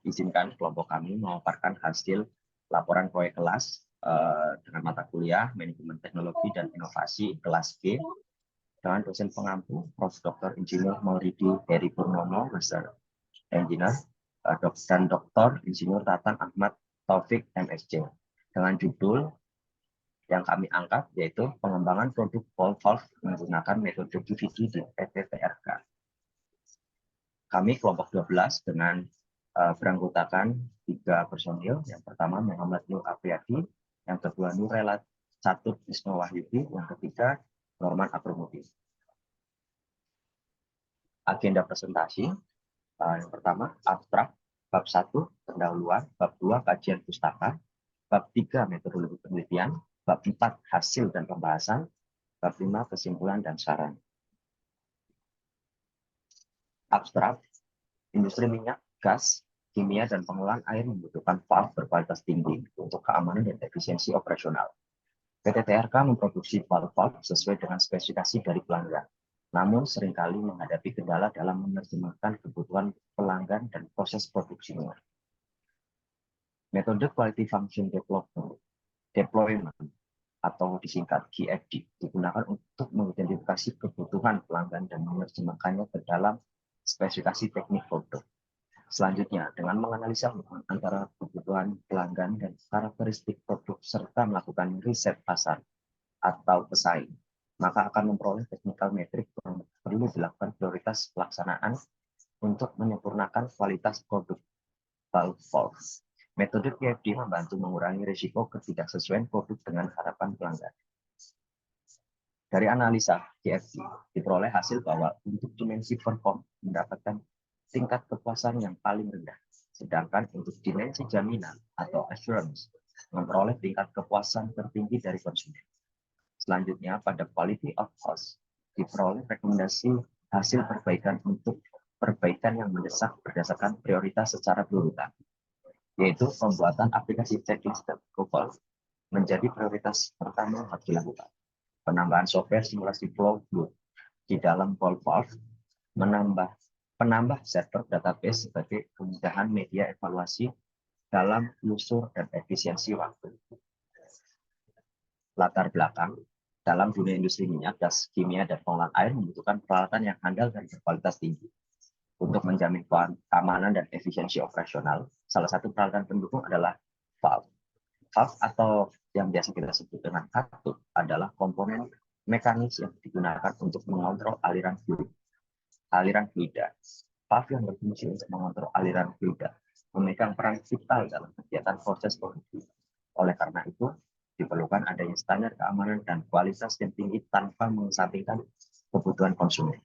izinkan kelompok kami memaparkan hasil laporan proyek kelas dengan mata kuliah Manajemen Teknologi dan Inovasi kelas G dengan dosen pengampu Prof. Dr. Insinyur Maulidi Heri Purnomo, Master Engineer, dan Dr. Insinyur Tatan Ahmad Taufik, MSc, dengan judul yang kami angkat yaitu pengembangan produk ball valve menggunakan metode QVT di PT TRK. Kami kelompok 12 dengan beranggotakan 3 personil. Yang pertama Muhammad Nur Apriyadi, yang kedua Nurela Catut Wisnu Wahyudi, yang ketiga Norman Apromudi. Agenda presentasi yang pertama abstrak, bab 1 pendahuluan, bab 2 kajian pustaka, bab 3 metodologi penelitian, bab 4 hasil dan pembahasan, bab 5 kesimpulan dan saran. Abstrak, industri minyak, gas, kimia, dan pengolahan air membutuhkan valve berkualitas tinggi untuk keamanan dan efisiensi operasional. PT TRK memproduksi valve sesuai dengan spesifikasi dari pelanggan, namun seringkali menghadapi kendala dalam menerjemahkan kebutuhan pelanggan dan proses produksinya. Metode Quality Function Deployment atau disingkat QFD digunakan untuk mengidentifikasi kebutuhan pelanggan dan menerjemahkannya ke dalam spesifikasi teknik produk. Selanjutnya, dengan menganalisa hubungan antara kebutuhan pelanggan dan karakteristik produk serta melakukan riset pasar atau pesaing, maka akan memperoleh technical metric yang perlu dilakukan prioritas pelaksanaan untuk menyempurnakan kualitas produk valve. Metode QFD membantu mengurangi risiko ketidaksesuaian produk dengan harapan pelanggan. Dari analisa QFD diperoleh hasil bahwa untuk dimensi perform mendapatkan tingkat kepuasan yang paling rendah, sedangkan untuk dimensi jaminan atau assurance memperoleh tingkat kepuasan tertinggi dari konsumen. Selanjutnya, pada quality of cost diperoleh rekomendasi hasil perbaikan untuk perbaikan yang mendesak berdasarkan prioritas secara berurutan, yaitu pembuatan aplikasi checklist approval menjadi prioritas pertama harus dilakukan. Penambahan software simulasi flow di dalam ball valve, penambah server database sebagai kemudahan media evaluasi dalam unsur dan efisiensi waktu. Latar belakang, dalam dunia industri minyak, gas, kimia, dan pengolahan air membutuhkan peralatan yang handal dan berkualitas tinggi. Untuk menjamin keamanan dan efisiensi operasional, salah satu peralatan pendukung adalah valve. Valve atau yang biasa kita sebut dengan katup adalah komponen mekanis yang digunakan untuk mengontrol aliran fluida. Valve yang berfungsi untuk mengontrol aliran fluida memegang peran vital dalam kegiatan proses produksi. Oleh karena itu, diperlukan adanya standar keamanan dan kualitas yang tinggi tanpa mengesampingkan kebutuhan konsumen.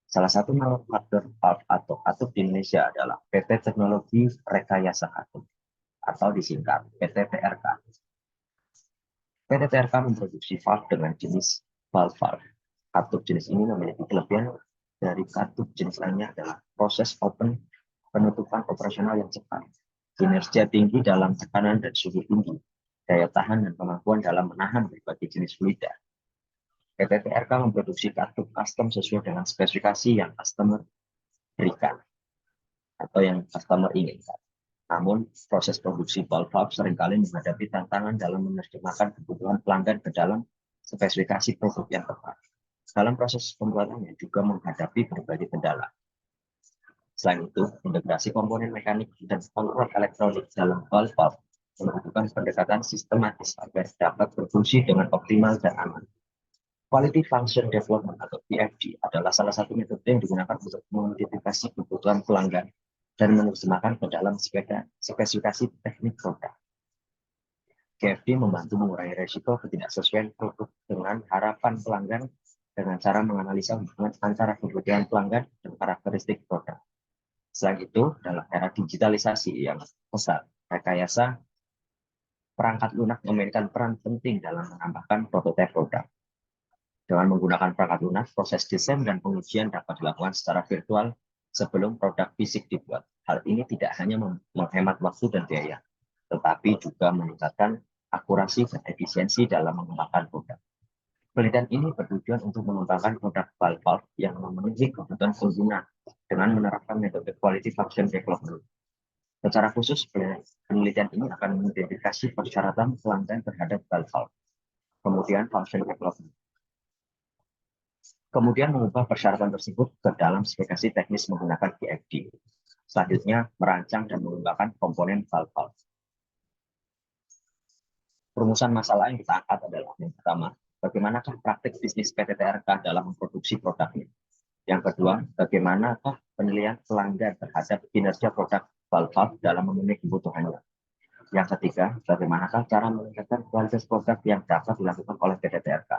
Salah satu manufaktur valve atau katup di Indonesia adalah PT Teknologi Rekayasa Katup atau disingkat PT TRK. PT TRK memproduksi valve dengan jenis valve. Katup jenis ini memiliki kelebihan dari katup jenis lainnya adalah proses open penutupan operasional yang cepat, kinerja tinggi dalam tekanan dan suhu tinggi, daya tahan dan kemampuan dalam menahan berbagai jenis fluida. PT TRK memproduksi katup custom sesuai dengan spesifikasi yang customer berikan atau yang customer inginkan. Namun, proses produksi valve seringkali menghadapi tantangan dalam menerjemahkan kebutuhan pelanggan ke dalam spesifikasi produk yang tepat. Dalam proses pembuatannya juga menghadapi berbagai kendala. Selain itu, integrasi komponen mekanik dan kontrol elektronik dalam valve membutuhkan pendekatan sistematis agar dapat berfungsi dengan optimal dan aman. Quality Function Development atau QFD adalah salah satu metode yang digunakan untuk mengidentifikasi kebutuhan pelanggan dan menerjemahkan ke dalam spesifikasi teknik produk. QFD membantu mengurangi risiko ketidaksesuaian produk dengan harapan pelanggan dengan cara menganalisa hubungan antara kebutuhan pelanggan dan karakteristik produk. Selain itu, dalam era digitalisasi yang pesat, rekayasa perangkat lunak memainkan peran penting dalam menambahkan prototipe produk. Dengan menggunakan perangkat lunak, proses desain dan pengujian dapat dilakukan secara virtual sebelum produk fisik dibuat. Hal ini tidak hanya menghemat waktu dan biaya, tetapi juga meningkatkan akurasi dan efisiensi dalam mengembangkan produk. Penelitian ini bertujuan untuk mengembangkan produk valve yang memenuhi kebutuhan pengguna dengan menerapkan metode Quality Function Development. Secara khusus, penelitian ini akan mengidentifikasi persyaratan pelanggan terhadap valve, kemudian function development. Kemudian mengubah persyaratan tersebut ke dalam spesifikasi teknis menggunakan PFD. Selanjutnya, merancang dan mengembangkan komponen valve. Perumusan masalah yang kita angkat adalah yang pertama, bagaimanakah praktik bisnis PT TRK dalam memproduksi produknya. Yang kedua, bagaimanakah penilaian pelanggan terhadap kinerja produk valve dalam memenuhi kebutuhannya. Yang ketiga, bagaimanakah cara meningkatkan kualitas produk yang dapat dilakukan oleh PT TRK.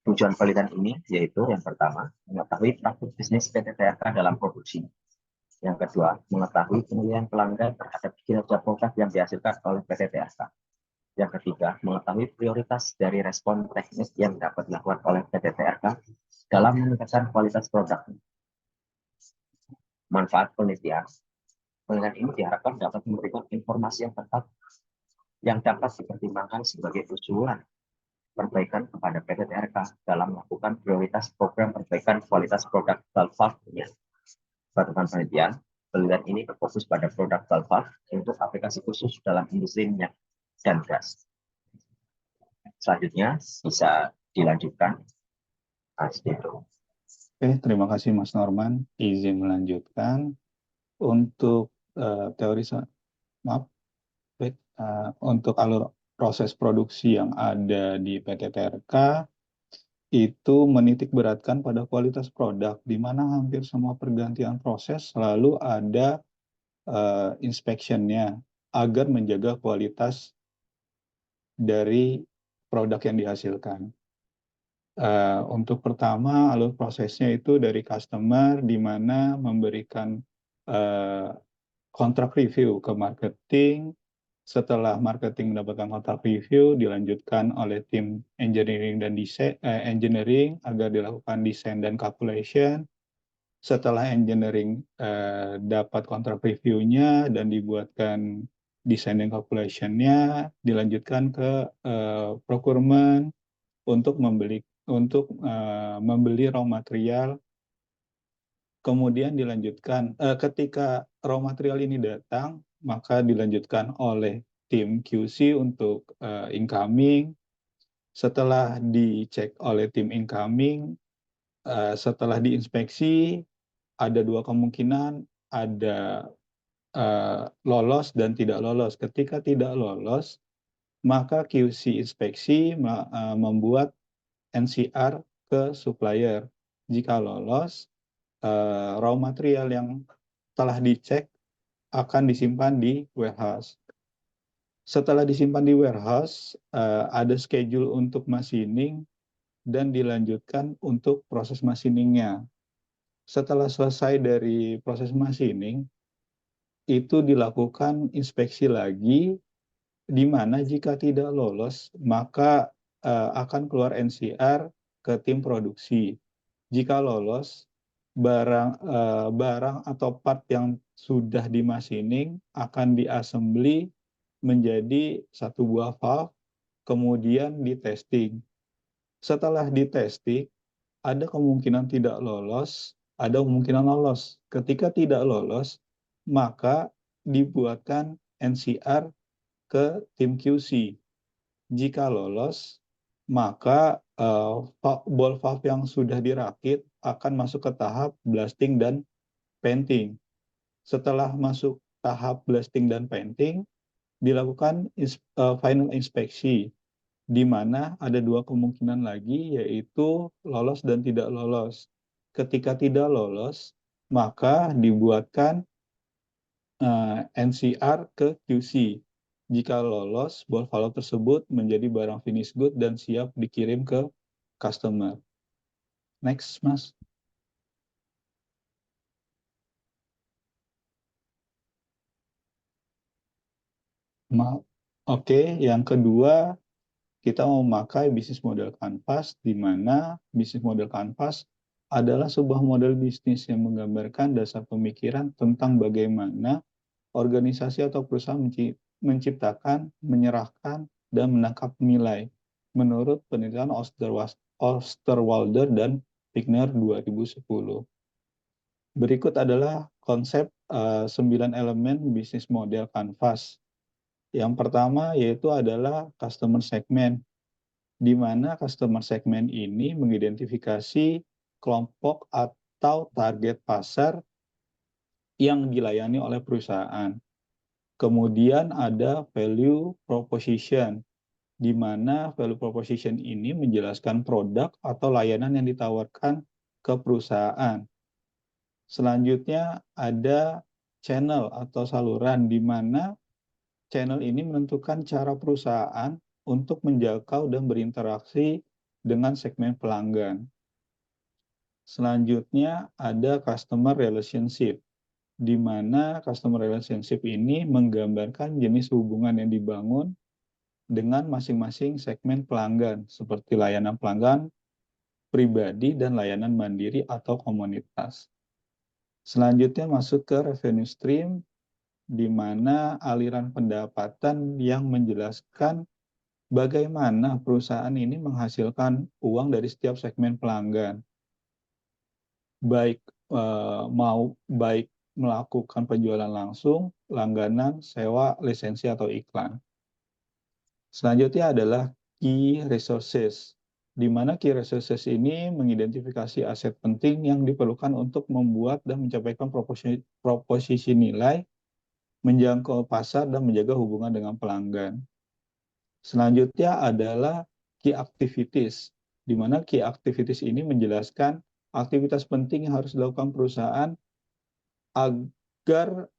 Tujuan penelitian ini yaitu yang pertama, mengetahui praktik bisnis PT TRK dalam produksi. Yang kedua, mengetahui penilaian pelanggan terhadap kinerja produk yang dihasilkan oleh PT TRK. Yang ketiga, mengetahui prioritas dari respon teknis yang dapat dilakukan oleh PT TRK dalam meningkatkan kualitas produk. Manfaat penelitian. Penelitian ini diharapkan dapat memberikan informasi yang tepat yang dapat dipertimbangkan sebagai usulan perbaikan kepada PT TRK dalam melakukan prioritas program perbaikan kualitas produk valve-nya. Berdasarkan penelitian ini berfokus pada produk valve untuk aplikasi khusus dalam industri minyak dan gas. Selanjutnya bisa dilanjutkan. Oke, terima kasih Mas Norman. Izin melanjutkan untuk teori untuk alur proses produksi yang ada di PT TRK itu menitik beratkan pada kualitas produk, di mana hampir semua pergantian proses selalu ada inspection-nya agar menjaga kualitas dari produk yang dihasilkan. Untuk pertama, alur prosesnya itu dari customer, di mana memberikan kontrak review ke marketing. Setelah marketing mendapatkan kontrak review, dilanjutkan oleh tim engineering dan engineering agar dilakukan desain dan calculation. Setelah engineering dapat kontrak reviewnya dan dibuatkan desain dan calculation-nya, dilanjutkan ke procurement untuk membeli raw material. Kemudian dilanjutkan ketika raw material ini datang, maka dilanjutkan oleh tim QC untuk incoming. Setelah dicek oleh tim incoming, setelah diinspeksi, ada dua kemungkinan, ada lolos dan tidak lolos. Ketika tidak lolos, maka QC inspeksi membuat NCR ke supplier. Jika lolos, raw material yang telah dicek akan disimpan di warehouse. Setelah disimpan di warehouse, ada schedule untuk machining dan dilanjutkan untuk proses machiningnya. Setelah selesai dari proses machining, itu dilakukan inspeksi lagi, di mana jika tidak lolos, maka akan keluar NCR ke tim produksi. Jika lolos, barang atau part yang sudah dimachining akan diassembly menjadi satu buah valve, kemudian ditesting. Setelah ditesting, ada kemungkinan tidak lolos, ada kemungkinan lolos. Ketika tidak lolos, maka dibuatkan NCR ke tim QC. Jika lolos, maka ball valve yang sudah dirakit akan masuk ke tahap blasting dan painting. Setelah masuk tahap blasting dan painting, dilakukan final inspeksi, di mana ada dua kemungkinan lagi, yaitu lolos dan tidak lolos. Ketika tidak lolos, maka dibuatkan NCR ke QC. Jika lolos, ball valve tersebut menjadi barang finish good dan siap dikirim ke customer. Next, Mas. Oke, yang kedua, kita memakai bisnis model Canvas, di mana bisnis model Canvas adalah sebuah model bisnis yang menggambarkan dasar pemikiran tentang bagaimana organisasi atau perusahaan menciptakan, menyerahkan, dan menangkap nilai menurut penelitian Osterwalder dan Wigner 2010. Berikut adalah konsep 9 elemen bisnis model Canvas. Yang pertama yaitu adalah customer segment, di mana customer segment ini mengidentifikasi kelompok atau target pasar yang dilayani oleh perusahaan. Kemudian ada value proposition, di mana value proposition ini menjelaskan produk atau layanan yang ditawarkan ke perusahaan. Selanjutnya ada channel atau saluran, di mana channel ini menentukan cara perusahaan untuk menjangkau dan berinteraksi dengan segmen pelanggan. Selanjutnya ada customer relationship, di mana customer relationship ini menggambarkan jenis hubungan yang dibangun dengan masing-masing segmen pelanggan, seperti layanan pelanggan pribadi dan layanan mandiri atau komunitas. Selanjutnya masuk ke revenue stream, di mana aliran pendapatan yang menjelaskan bagaimana perusahaan ini menghasilkan uang dari setiap segmen pelanggan, baik baik melakukan penjualan langsung, langganan, sewa, lisensi, atau iklan. Selanjutnya adalah key resources, di mana key resources ini mengidentifikasi aset penting yang diperlukan untuk membuat dan mencapai proposisi nilai, menjangkau pasar, dan menjaga hubungan dengan pelanggan. Selanjutnya adalah key activities, di mana key activities ini menjelaskan aktivitas penting yang harus dilakukan perusahaan agar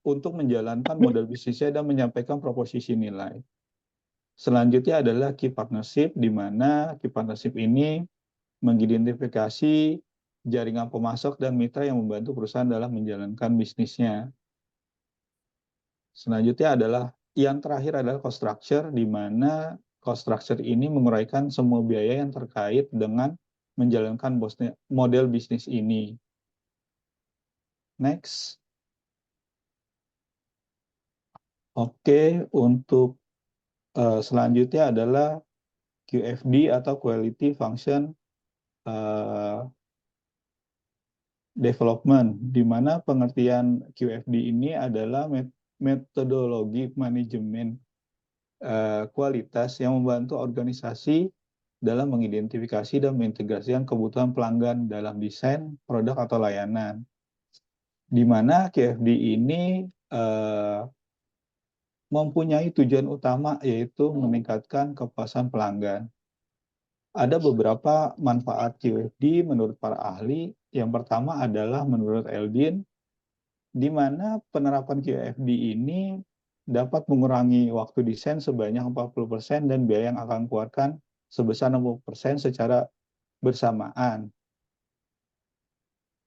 untuk menjalankan model bisnisnya dan menyampaikan proposisi nilai. Selanjutnya adalah key partnership, di mana key partnership ini mengidentifikasi jaringan pemasok dan mitra yang membantu perusahaan dalam menjalankan bisnisnya. Selanjutnya adalah yang terakhir adalah cost structure, di mana cost structure ini menguraikan semua biaya yang terkait dengan menjalankan model bisnis ini. Next. Oke, untuk selanjutnya adalah QFD atau Quality Function Development, di mana pengertian QFD ini adalah metodologi manajemen kualitas yang membantu organisasi dalam mengidentifikasi dan mengintegrasikan kebutuhan pelanggan dalam desain produk atau layanan. Di mana QFD ini mempunyai tujuan utama, yaitu meningkatkan kepuasan pelanggan. Ada beberapa manfaat QFD menurut para ahli. Yang pertama adalah menurut Eldin, di mana penerapan QFD ini dapat mengurangi waktu desain sebanyak 40% dan biaya yang akan keluarkan sebesar 60% secara bersamaan.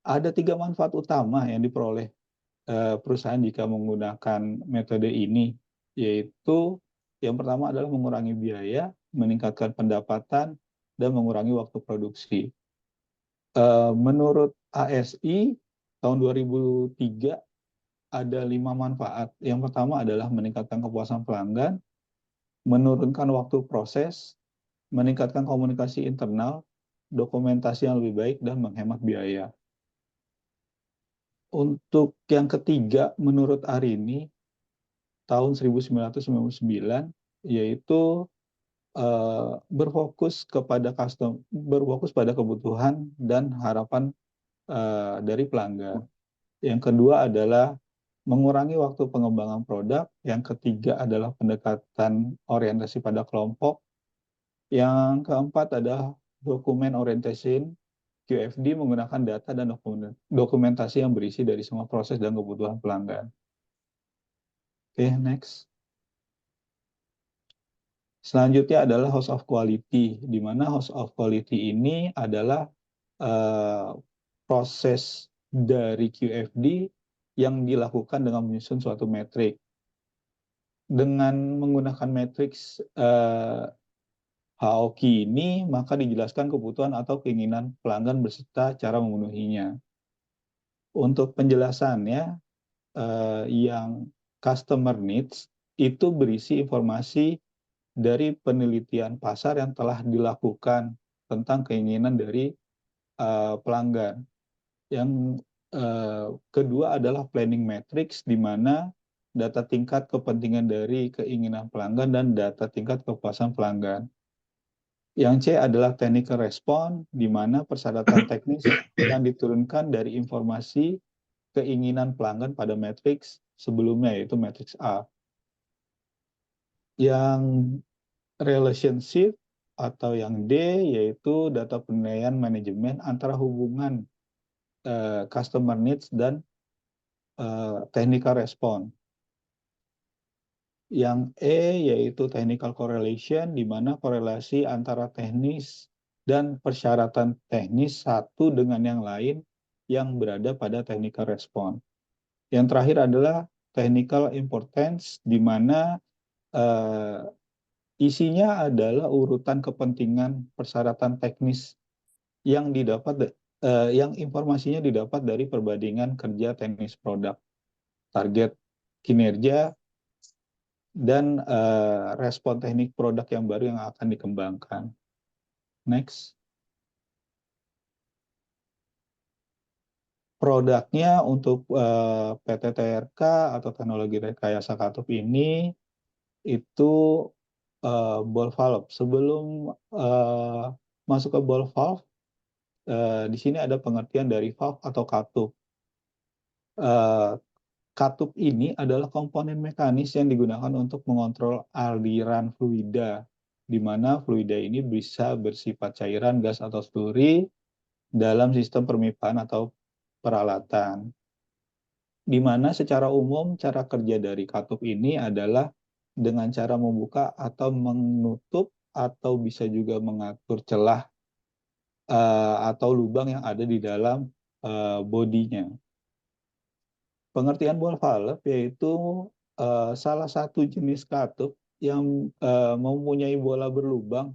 Ada 3 manfaat utama yang diperoleh perusahaan jika menggunakan metode ini, yaitu yang pertama adalah mengurangi biaya, meningkatkan pendapatan, dan mengurangi waktu produksi. Menurut ASI tahun 2003 ada 5 manfaat. Yang pertama adalah meningkatkan kepuasan pelanggan, menurunkan waktu proses, meningkatkan komunikasi internal, dokumentasi yang lebih baik, dan menghemat biaya. Untuk yang ketiga, menurut Arini tahun 1999, yaitu berfokus pada kebutuhan dan harapan dari pelanggan. Yang kedua adalah mengurangi waktu pengembangan produk. Yang ketiga adalah pendekatan orientasi pada kelompok. Yang keempat adalah dokumen orientation. QFD menggunakan data dan dokumentasi yang berisi dari semua proses dan kebutuhan pelanggan. Oke, next. Selanjutnya adalah house of quality, di mana house of quality ini adalah proses dari QFD yang dilakukan dengan menyusun suatu metrik. Dengan menggunakan matriks HOQ ini, maka dijelaskan kebutuhan atau keinginan pelanggan beserta cara memenuhinya. Untuk penjelasannya, yang customer needs itu berisi informasi dari penelitian pasar yang telah dilakukan tentang keinginan dari pelanggan. Yang kedua adalah planning matrix, di mana data tingkat kepentingan dari keinginan pelanggan dan data tingkat kepuasan pelanggan. Yang C adalah technical response, di mana persyaratan teknis yang diturunkan dari informasi keinginan pelanggan pada matriks sebelumnya, yaitu matriks A. Yang relationship atau yang D, yaitu data penilaian manajemen antara hubungan customer needs dan technical response. Yang E yaitu technical correlation, di mana korelasi antara teknis dan persyaratan teknis satu dengan yang lain yang berada pada technical response. Yang terakhir adalah technical importance, di mana isinya adalah urutan kepentingan persyaratan teknis yang didapat, yang informasinya didapat dari perbandingan kerja teknis produk, target kinerja, dan respon teknik produk yang baru yang akan dikembangkan. Next. Produknya untuk PT TRK atau teknologi rekayasa katup ini itu ball valve. Sebelum masuk ke ball valve, di sini ada pengertian dari valve atau katup. Katup ini adalah komponen mekanis yang digunakan untuk mengontrol aliran fluida, di mana fluida ini bisa bersifat cairan, gas, atau slurry dalam sistem permipaan atau peralatan. Di mana secara umum cara kerja dari katup ini adalah dengan cara membuka atau menutup, atau bisa juga mengatur celah atau lubang yang ada di dalam bodinya. Pengertian ball valve yaitu salah satu jenis katup yang mempunyai bola berlubang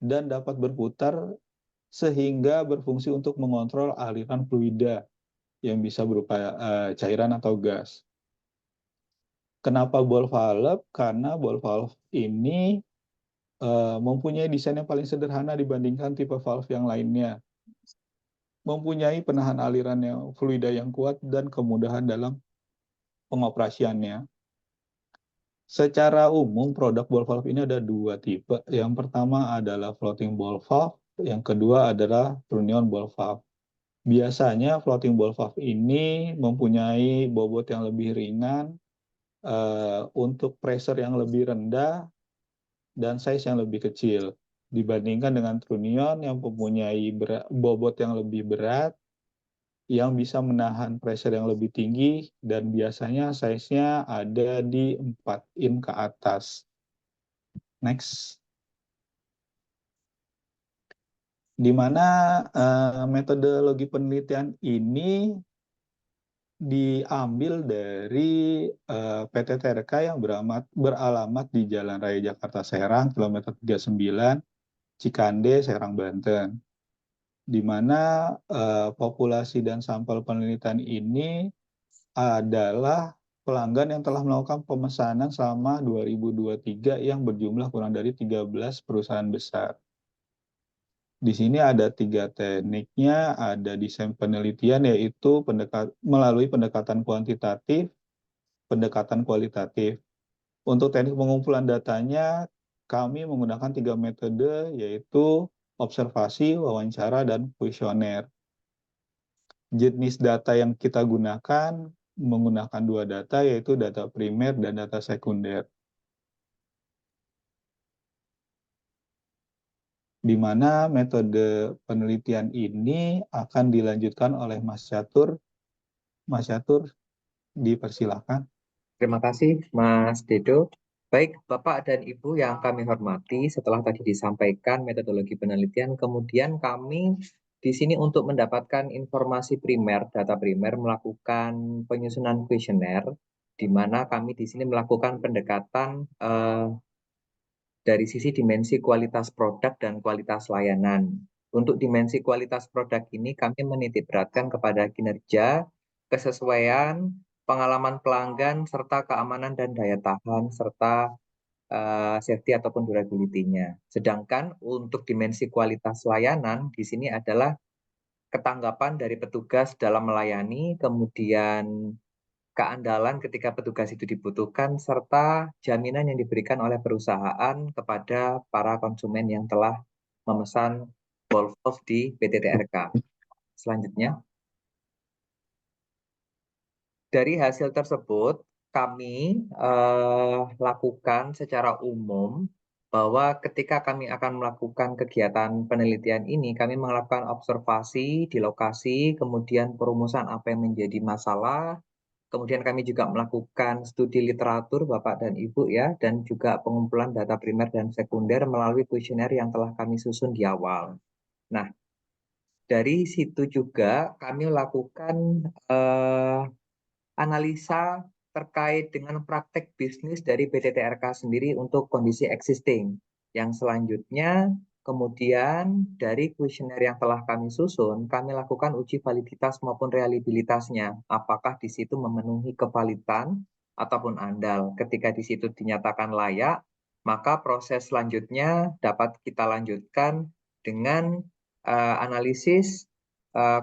dan dapat berputar sehingga berfungsi untuk mengontrol aliran fluida yang bisa berupa cairan atau gas. Kenapa ball valve? Karena ball valve ini mempunyai desain yang paling sederhana dibandingkan tipe valve yang lainnya. Mempunyai penahan aliran yang fluida yang kuat dan kemudahan dalam pengoperasiannya. Secara umum, produk ball valve ini ada dua tipe. Yang pertama adalah floating ball valve, yang kedua adalah trunnion ball valve. Biasanya floating ball valve ini mempunyai bobot yang lebih ringan, untuk pressure yang lebih rendah, dan size yang lebih kecil. Dibandingkan dengan trunnion yang mempunyai bobot yang lebih berat, yang bisa menahan pressure yang lebih tinggi, dan biasanya size-nya ada di 4 in ke atas. Next. Di mana metodologi penelitian ini diambil dari PT TRK yang beralamat di Jalan Raya Jakarta Serang, kilometer 39, Cikande, Serang, Banten. Di mana populasi dan sampel penelitian ini adalah pelanggan yang telah melakukan pemesanan selama 2023 yang berjumlah kurang dari 13 perusahaan besar. Di sini ada 3 tekniknya, ada desain penelitian, yaitu melalui pendekatan kuantitatif, pendekatan kualitatif. Untuk teknik pengumpulan datanya, kami menggunakan 3 metode, yaitu observasi, wawancara, dan kuesioner. Jenis data yang kita gunakan menggunakan 2 data, yaitu data primer dan data sekunder. Di mana metode penelitian ini akan dilanjutkan oleh Mas Catur. Mas Catur, dipersilakan. Terima kasih, Mas Dedo. Baik, Bapak dan Ibu yang kami hormati, setelah tadi disampaikan metodologi penelitian, kemudian kami di sini untuk mendapatkan informasi primer, data primer, melakukan penyusunan kuesioner, di mana kami di sini melakukan pendekatan dari sisi dimensi kualitas produk dan kualitas layanan. Untuk dimensi kualitas produk ini kami menitikberatkan kepada kinerja, kesesuaian, pengalaman pelanggan, serta keamanan dan daya tahan, serta safety ataupun durability-nya. Sedangkan untuk dimensi kualitas layanan di sini adalah ketanggapan dari petugas dalam melayani, kemudian keandalan ketika petugas itu dibutuhkan, serta jaminan yang diberikan oleh perusahaan kepada para konsumen yang telah memesan Wolf di PT TRK. Selanjutnya, dari hasil tersebut, kami lakukan secara umum bahwa ketika kami akan melakukan kegiatan penelitian ini, kami melakukan observasi di lokasi, kemudian perumusan apa yang menjadi masalah, kemudian kami juga melakukan studi literatur Bapak dan Ibu ya, dan juga pengumpulan data primer dan sekunder melalui kuesioner yang telah kami susun di awal. Nah, dari situ juga kami lakukan analisa terkait dengan praktek bisnis dari PT TRK sendiri untuk kondisi existing. Yang selanjutnya, kemudian dari kuesioner yang telah kami susun, kami lakukan uji validitas maupun reliabilitasnya. Apakah di situ memenuhi kevalidan ataupun andal. Ketika di situ dinyatakan layak, maka proses selanjutnya dapat kita lanjutkan dengan analisis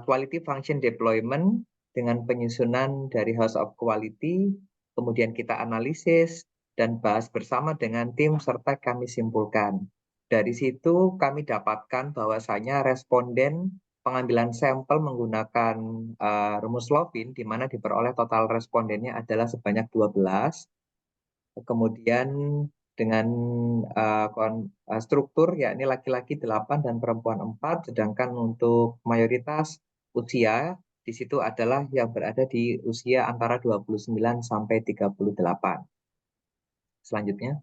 quality function deployment dengan penyusunan dari House of Quality, kemudian kita analisis dan bahas bersama dengan tim serta kami simpulkan. Dari situ kami dapatkan bahwasanya responden pengambilan sampel menggunakan rumus Lovin, di mana diperoleh total respondennya adalah sebanyak 12. Kemudian dengan struktur yakni laki-laki 8 dan perempuan 4, sedangkan untuk mayoritas usia di situ adalah yang berada di usia antara 29 sampai 38. Selanjutnya.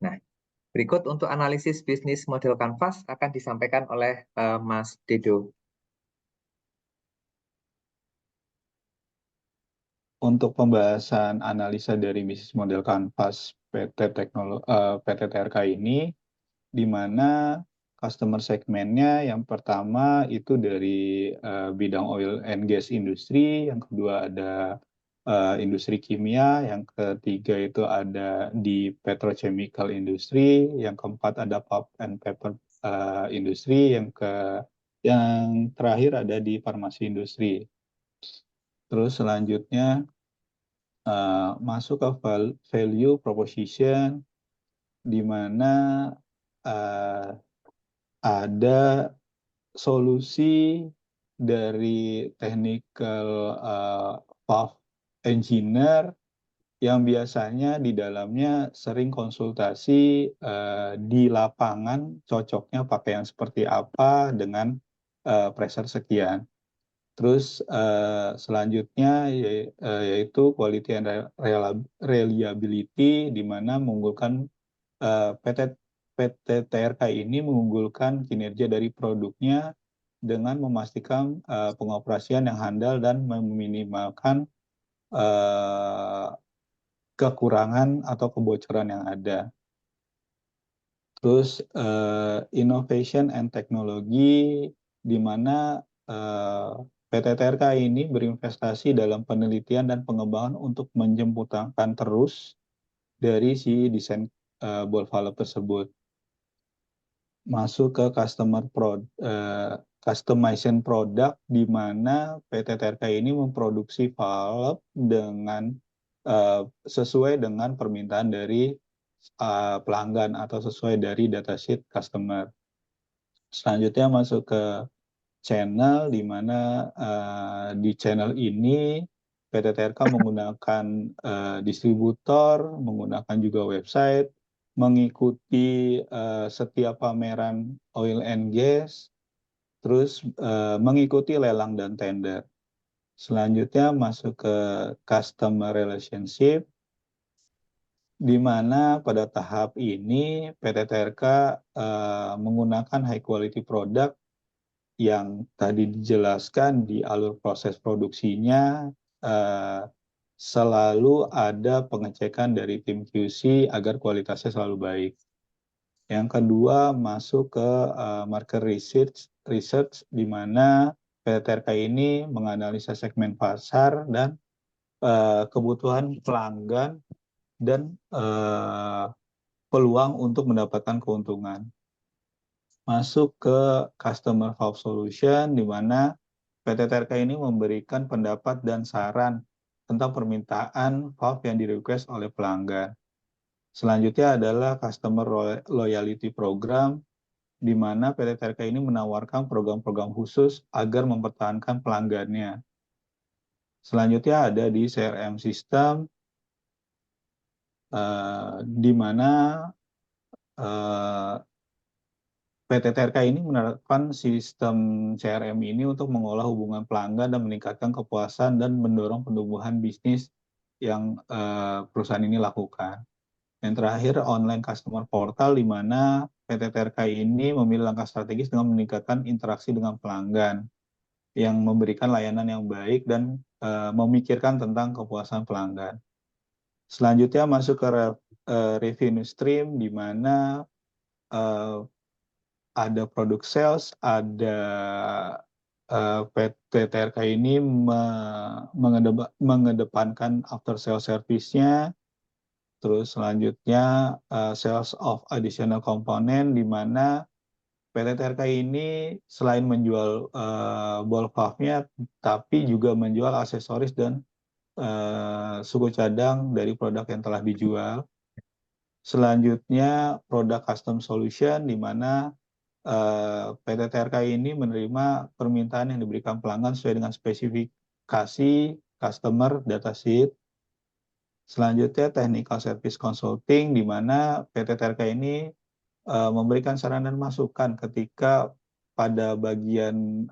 Nah, berikut untuk analisis bisnis model Canvas akan disampaikan oleh Mas Dedo. Untuk pembahasan analisa dari bisnis model Canvas PT TRK ini, di mana customer segmennya yang pertama itu dari bidang oil and gas industri, yang kedua ada industri kimia, yang ketiga itu ada di petrochemical industry, yang keempat ada pulp and paper industry, yang terakhir ada di farmasi industri. Terus selanjutnya masuk ke value proposition, di mana ada solusi dari technical valve engineer yang biasanya di dalamnya sering konsultasi di lapangan cocoknya pakai yang seperti apa dengan pressure sekian. Terus selanjutnya yaitu quality and reliability, di mana mengunggulkan PT TRK ini mengunggulkan kinerja dari produknya dengan memastikan pengoperasian yang handal dan meminimalkan kekurangan atau kebocoran yang ada. Terus innovation and technology, di mana PT TRK ini berinvestasi dalam penelitian dan pengembangan untuk menjemputkan terus dari si desain ball valve tersebut. Masuk ke customization product, di mana PT TRK ini memproduksi valve dengan sesuai dengan permintaan dari pelanggan atau sesuai dari datasheet customer. Selanjutnya masuk ke channel, di mana di channel ini PT TRK menggunakan distributor, menggunakan juga website, mengikuti setiap pameran oil and gas, terus mengikuti lelang dan tender. Selanjutnya masuk ke customer relationship, di mana pada tahap ini PT TRK menggunakan high quality product yang tadi dijelaskan di alur proses produksinya, selalu ada pengecekan dari tim QC agar kualitasnya selalu baik. Yang kedua masuk ke market research, di mana PT TRK ini menganalisa segmen pasar dan kebutuhan pelanggan dan peluang untuk mendapatkan keuntungan. masuk ke Customer Valve Solution, di mana PT TRK ini memberikan pendapat dan saran tentang permintaan valve yang di-request oleh pelanggan. Selanjutnya adalah Customer Loyalty Program, di mana PT TRK ini menawarkan program-program khusus agar mempertahankan pelanggannya. Selanjutnya ada di CRM System, di mana PT TRK ini menerapkan sistem CRM ini untuk mengolah hubungan pelanggan dan meningkatkan kepuasan dan mendorong pertumbuhan bisnis yang perusahaan ini lakukan. Yang terakhir, online customer portal, di mana PT TRK ini memilih langkah strategis dengan meningkatkan interaksi dengan pelanggan yang memberikan layanan yang baik dan memikirkan tentang kepuasan pelanggan. Selanjutnya masuk ke revenue stream, di mana ada produk sales, ada PT TRK ini mengedepankan after sales service-nya. Terus selanjutnya sales of additional component, di mana PT TRK ini selain menjual ball valve-nya, tapi juga menjual aksesoris dan suku cadang dari produk yang telah dijual. Selanjutnya produk custom solution, di mana PT TRK ini menerima permintaan yang diberikan pelanggan sesuai dengan spesifikasi customer datasheet. Selanjutnya technical service consulting, di mana PT TRK ini memberikan saran dan masukan ketika pada bagian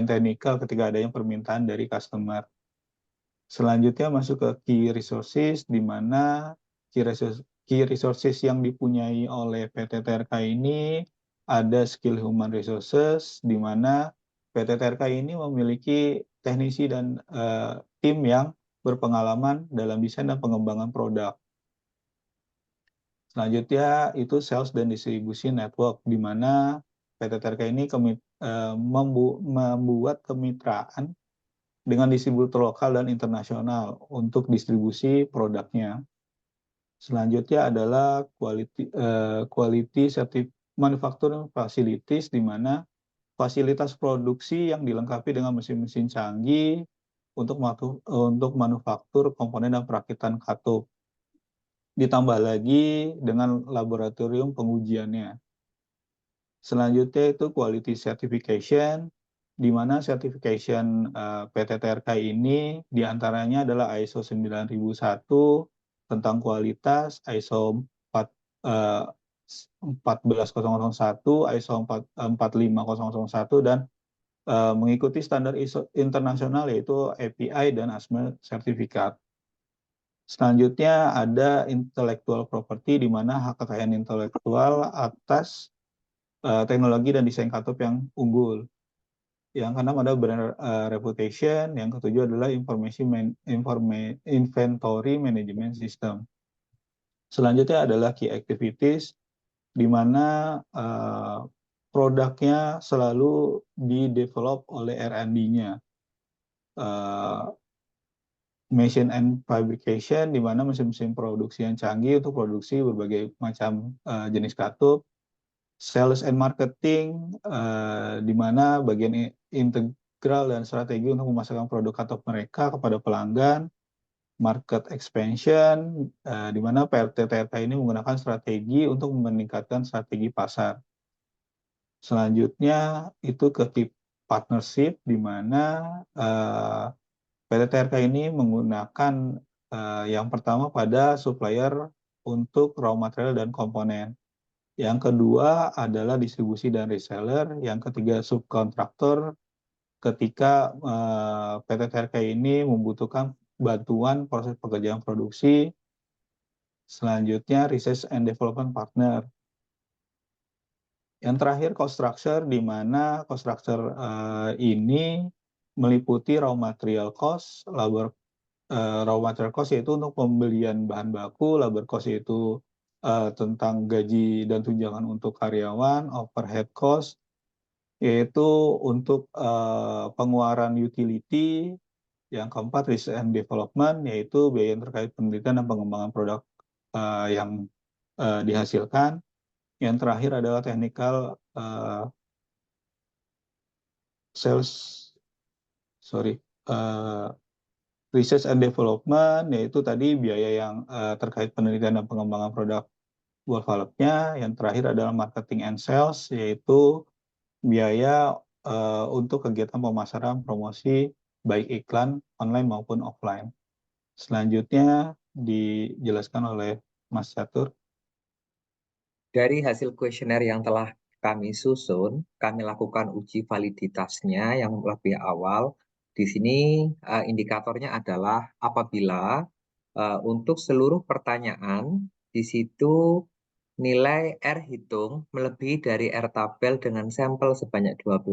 teknikal ketika adanya permintaan dari customer. Selanjutnya masuk ke key resources, di mana key resources yang dipunyai oleh PT TRK ini ada skill human resources, di mana PT TRK ini memiliki teknisi dan tim yang berpengalaman dalam desain dan pengembangan produk. Selanjutnya itu sales dan distribusi network, di mana PT TRK ini membuat kemitraan dengan distributor lokal dan internasional untuk distribusi produknya. Selanjutnya adalah quality manufacturing facilities, di mana fasilitas produksi yang dilengkapi dengan mesin-mesin canggih untuk manufaktur komponen dan perakitan katup. Ditambah lagi dengan laboratorium pengujiannya. Selanjutnya itu quality certification, di mana certification PT TRK ini diantaranya adalah ISO 9001 tentang kualitas, ISO 14001, ISO 45001, dan mengikuti standar ISO internasional yaitu API dan ASME sertifikat. Selanjutnya ada intellectual property, di mana hak kekayaan intelektual atas teknologi dan desain katup yang unggul. Yang keenam ada brand reputation, yang ketujuh adalah inventory management system. Selanjutnya adalah key activities, di mana produknya selalu di-develop oleh R&D-nya. Machine and fabrication, di mana mesin-mesin produksi yang canggih untuk produksi berbagai macam jenis katup. Sales and marketing, di mana bagian integral dan strategi untuk memasarkan produk katup mereka kepada pelanggan. Market expansion, di mana PT TRK ini menggunakan strategi untuk meningkatkan strategi pasar. Selanjutnya itu ke tip partnership, di mana PT TRK ini menggunakan yang pertama pada supplier untuk raw material dan komponen. Yang kedua adalah distribusi dan reseller. Yang ketiga subkontraktor, ketika PT TRK ini membutuhkan bantuan proses pekerjaan produksi. Selanjutnya research and development partner. Yang terakhir cost structure, di mana cost structure ini meliputi raw material cost, raw material cost yaitu untuk pembelian bahan baku, labor cost yaitu tentang gaji dan tunjangan untuk karyawan, overhead cost yaitu untuk pengeluaran utility. Yang keempat research and development, yaitu biaya yang terkait penelitian dan pengembangan produk yang dihasilkan. Yang terakhir adalah technical research and development, yaitu tadi biaya yang terkait penelitian dan pengembangan produk buah valve-nya. Yang terakhir adalah marketing and sales, yaitu biaya untuk kegiatan pemasaran promosi baik iklan online maupun offline. Selanjutnya dijelaskan oleh Mas Catur. Dari hasil kuesioner yang telah kami susun, kami lakukan uji validitasnya yang lebih awal. Di sini indikatornya adalah apabila untuk seluruh pertanyaan di situ nilai R hitung melebihi dari R tabel dengan sampel sebanyak 12,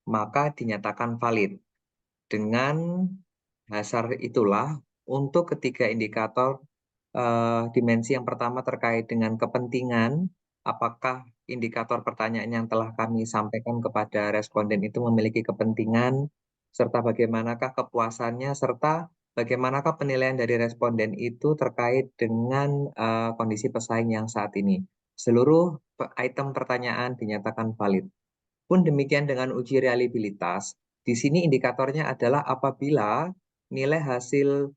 maka dinyatakan valid. Dengan dasar itulah untuk ketiga indikator dimensi yang pertama terkait dengan kepentingan, apakah indikator pertanyaan yang telah kami sampaikan kepada responden itu memiliki kepentingan, serta bagaimanakah kepuasannya, serta bagaimanakah penilaian dari responden itu terkait dengan kondisi pesaing yang saat ini. Seluruh item pertanyaan dinyatakan valid. Pun demikian dengan uji reliabilitas, di sini indikatornya adalah apabila nilai hasil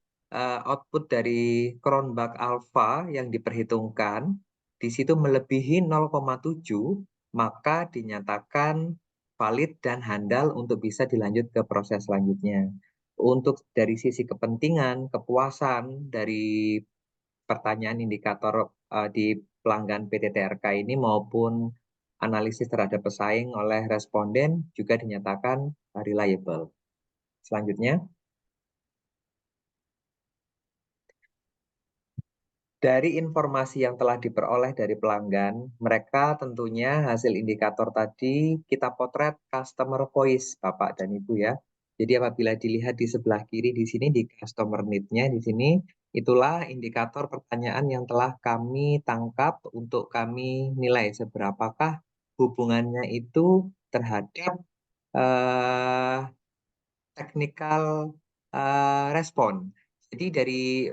output dari Cronbach alpha yang diperhitungkan di situ melebihi 0,7, maka dinyatakan valid dan handal untuk bisa dilanjut ke proses selanjutnya. Untuk dari sisi kepentingan, kepuasan dari pertanyaan indikator di pelanggan PTTRK ini maupun analisis terhadap pesaing oleh responden juga dinyatakan reliable. Selanjutnya, dari informasi yang telah diperoleh dari pelanggan, mereka tentunya hasil indikator tadi kita potret customer voice, Bapak dan Ibu ya. Jadi apabila dilihat di sebelah kiri di sini di customer need-nya di sini, itulah indikator pertanyaan yang telah kami tangkap untuk kami nilai seberapakah hubungannya itu terhadap technical respon. Jadi dari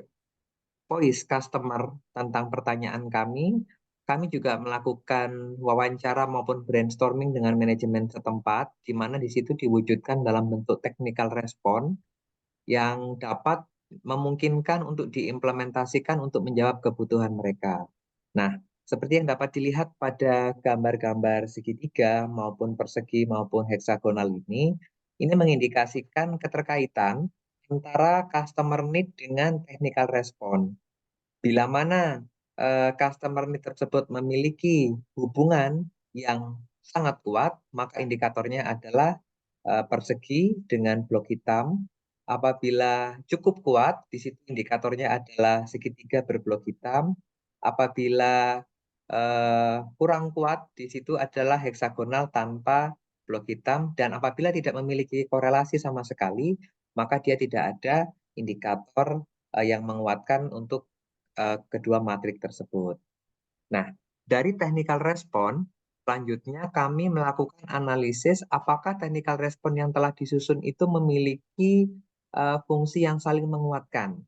voice customer tentang pertanyaan kami juga melakukan wawancara maupun brainstorming dengan manajemen setempat, di mana di situ diwujudkan dalam bentuk technical respon yang dapat memungkinkan untuk diimplementasikan untuk menjawab kebutuhan mereka. Nah, seperti yang dapat dilihat pada gambar-gambar segitiga maupun persegi maupun heksagonal ini mengindikasikan keterkaitan antara customer need dengan technical respon. Bila mana customer need tersebut memiliki hubungan yang sangat kuat, maka indikatornya adalah persegi dengan blok hitam. Apabila cukup kuat, di situ indikatornya adalah segitiga berblok hitam. Apabila kurang kuat, di situ adalah heksagonal tanpa blok hitam. Dan apabila tidak memiliki korelasi sama sekali, maka dia tidak ada indikator yang menguatkan untuk kedua matrik tersebut. Nah, dari technical respon, selanjutnya kami melakukan analisis apakah technical respon yang telah disusun itu memiliki fungsi yang saling menguatkan.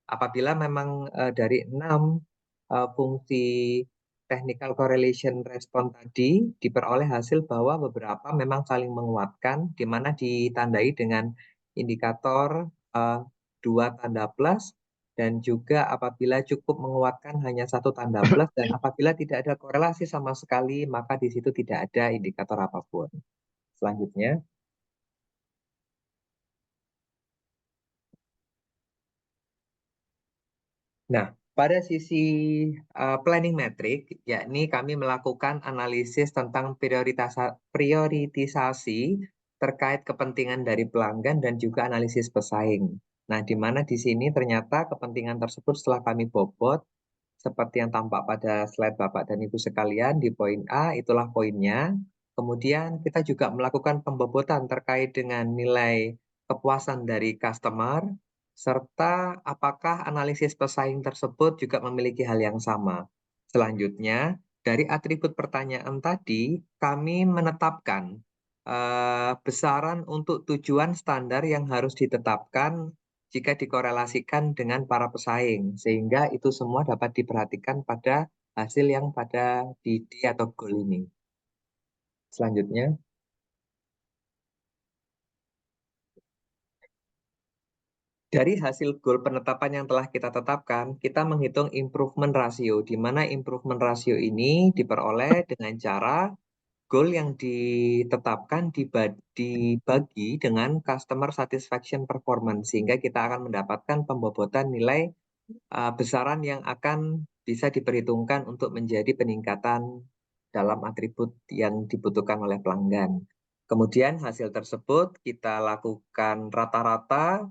Apabila memang dari 6 fungsi technical correlation respon tadi diperoleh hasil bahwa beberapa memang saling menguatkan, di mana ditandai dengan indikator 2 tanda plus, dan juga apabila cukup menguatkan hanya 1 tanda plus, dan apabila tidak ada korelasi sama sekali, maka di situ tidak ada indikator apapun. Selanjutnya, nah, pada sisi planning metric, yakni kami melakukan analisis tentang prioritisasi terkait kepentingan dari pelanggan dan juga analisis pesaing. Nah, di mana di sini ternyata kepentingan tersebut setelah kami bobot, seperti yang tampak pada slide Bapak dan Ibu sekalian, di poin A itulah poinnya. Kemudian kita juga melakukan pembobotan terkait dengan nilai kepuasan dari customer, serta apakah analisis pesaing tersebut juga memiliki hal yang sama. Selanjutnya, dari atribut pertanyaan tadi, kami menetapkan besaran untuk tujuan standar yang harus ditetapkan jika dikorelasikan dengan para pesaing, sehingga itu semua dapat diperhatikan pada hasil yang pada di D atau goal ini. Selanjutnya, dari hasil goal penetapan yang telah kita tetapkan, kita menghitung improvement ratio, di mana improvement ratio ini diperoleh dengan cara goal yang ditetapkan dibagi dengan customer satisfaction performance, sehingga kita akan mendapatkan pembobotan nilai besaran yang akan bisa diperhitungkan untuk menjadi peningkatan dalam atribut yang dibutuhkan oleh pelanggan. Kemudian hasil tersebut kita lakukan rata-rata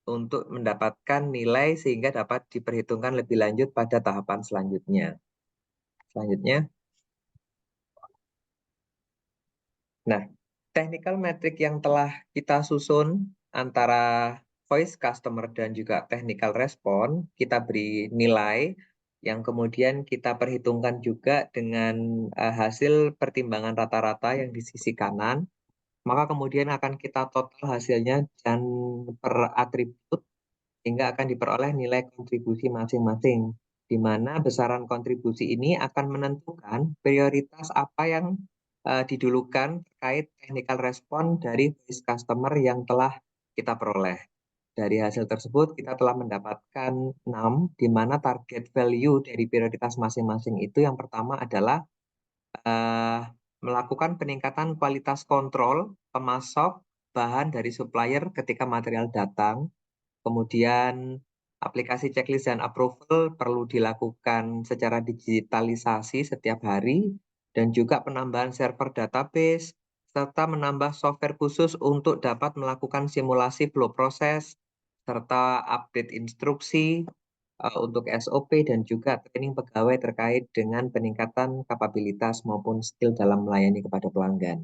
untuk mendapatkan nilai sehingga dapat diperhitungkan lebih lanjut pada tahapan selanjutnya. Nah, technical metric yang telah kita susun antara voice customer dan juga technical respon, kita beri nilai yang kemudian kita perhitungkan juga dengan hasil pertimbangan rata-rata yang di sisi kanan, maka kemudian akan kita total hasilnya dan per atribut sehingga akan diperoleh nilai kontribusi masing-masing, di mana besaran kontribusi ini akan menentukan prioritas apa yang didulukan terkait technical respon dari voice customer yang telah kita peroleh. Dari hasil tersebut, kita telah mendapatkan 6, di mana target value dari prioritas masing-masing itu yang pertama adalah melakukan peningkatan kualitas kontrol pemasok bahan dari supplier ketika material datang. Kemudian aplikasi checklist dan approval perlu dilakukan secara digitalisasi setiap hari, dan juga penambahan server database, serta menambah software khusus untuk dapat melakukan simulasi flow proses, serta update instruksi untuk SOP, dan juga training pegawai terkait dengan peningkatan kapabilitas maupun skill dalam melayani kepada pelanggan.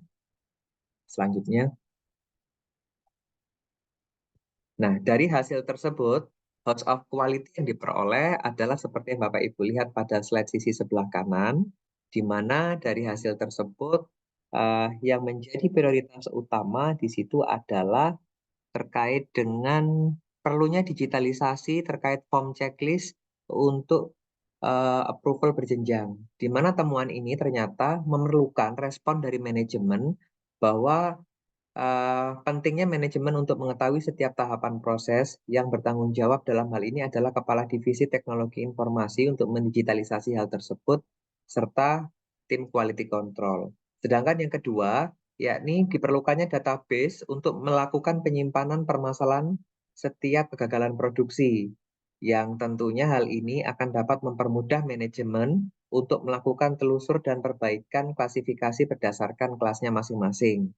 Selanjutnya. Nah, dari hasil tersebut, host of quality yang diperoleh adalah seperti yang Bapak Ibu lihat pada slide sisi sebelah kanan, di mana dari hasil tersebut yang menjadi prioritas utama di situ adalah terkait dengan perlunya digitalisasi terkait form checklist untuk approval berjenjang, di mana temuan ini ternyata memerlukan respon dari manajemen bahwa pentingnya manajemen untuk mengetahui setiap tahapan proses yang bertanggung jawab dalam hal ini adalah Kepala Divisi Teknologi Informasi untuk mendigitalisasi hal tersebut, serta tim quality control. Sedangkan yang kedua, yakni diperlukannya database untuk melakukan penyimpanan permasalahan setiap kegagalan produksi, yang tentunya hal ini akan dapat mempermudah manajemen untuk melakukan telusur dan perbaikan klasifikasi berdasarkan kelasnya masing-masing.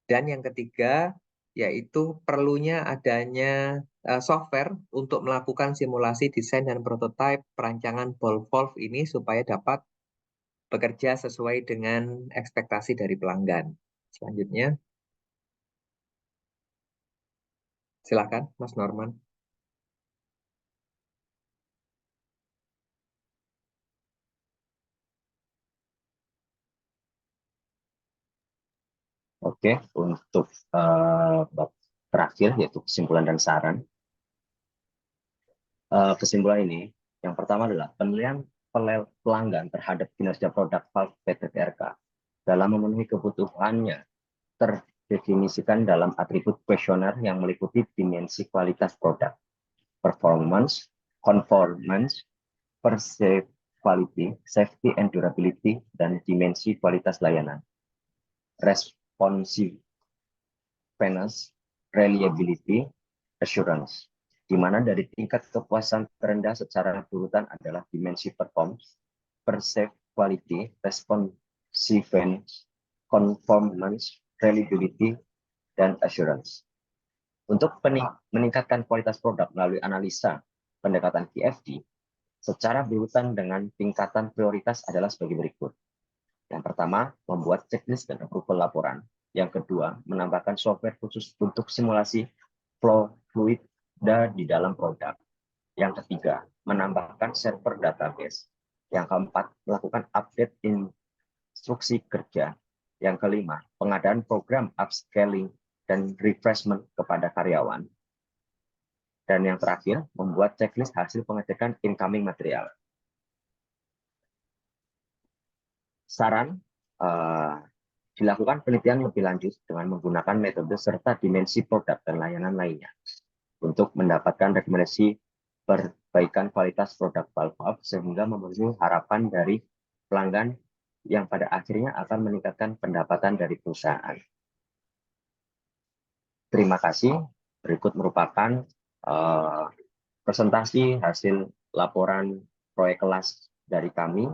Dan yang ketiga, yaitu perlunya adanya software untuk melakukan simulasi desain dan prototipe perancangan ball valve ini supaya dapat bekerja sesuai dengan ekspektasi dari pelanggan. Selanjutnya, silakan Mas Norman. Oke, untuk bab terakhir yaitu kesimpulan dan saran. Kesimpulan ini, yang pertama adalah penilaian pelanggan terhadap kinerja produk valve PT TRK dalam memenuhi kebutuhannya terdefinisikan dalam atribut kuesioner yang meliputi dimensi kualitas produk, performance, conformance, perceived quality, safety and durability, dan dimensi kualitas layanan, responsiveness, reliability, assurance, di mana dari tingkat kepuasan terendah secara berurutan adalah dimensi performance, perceived quality, responsiveness, conformance, reliability, dan assurance. Untuk meningkatkan kualitas produk melalui analisa pendekatan QFD, secara berurutan dengan tingkatan prioritas adalah sebagai berikut. Yang pertama, membuat checklist dan approval laporan. Yang kedua, menambahkan software khusus untuk simulasi flow fluid di dalam produk. Yang ketiga, menambahkan server database. Yang keempat, melakukan update instruksi kerja. Yang kelima, pengadaan program upscaling dan refreshment kepada karyawan. Dan yang terakhir, membuat checklist hasil pengecekan incoming material. saran dilakukan penelitian lebih lanjut dengan menggunakan metode serta dimensi produk dan layanan lainnya untuk mendapatkan rekomendasi perbaikan kualitas produk valve sehingga memenuhi harapan dari pelanggan yang pada akhirnya akan meningkatkan pendapatan dari perusahaan. Terima kasih. Berikut merupakan presentasi hasil laporan proyek kelas dari kami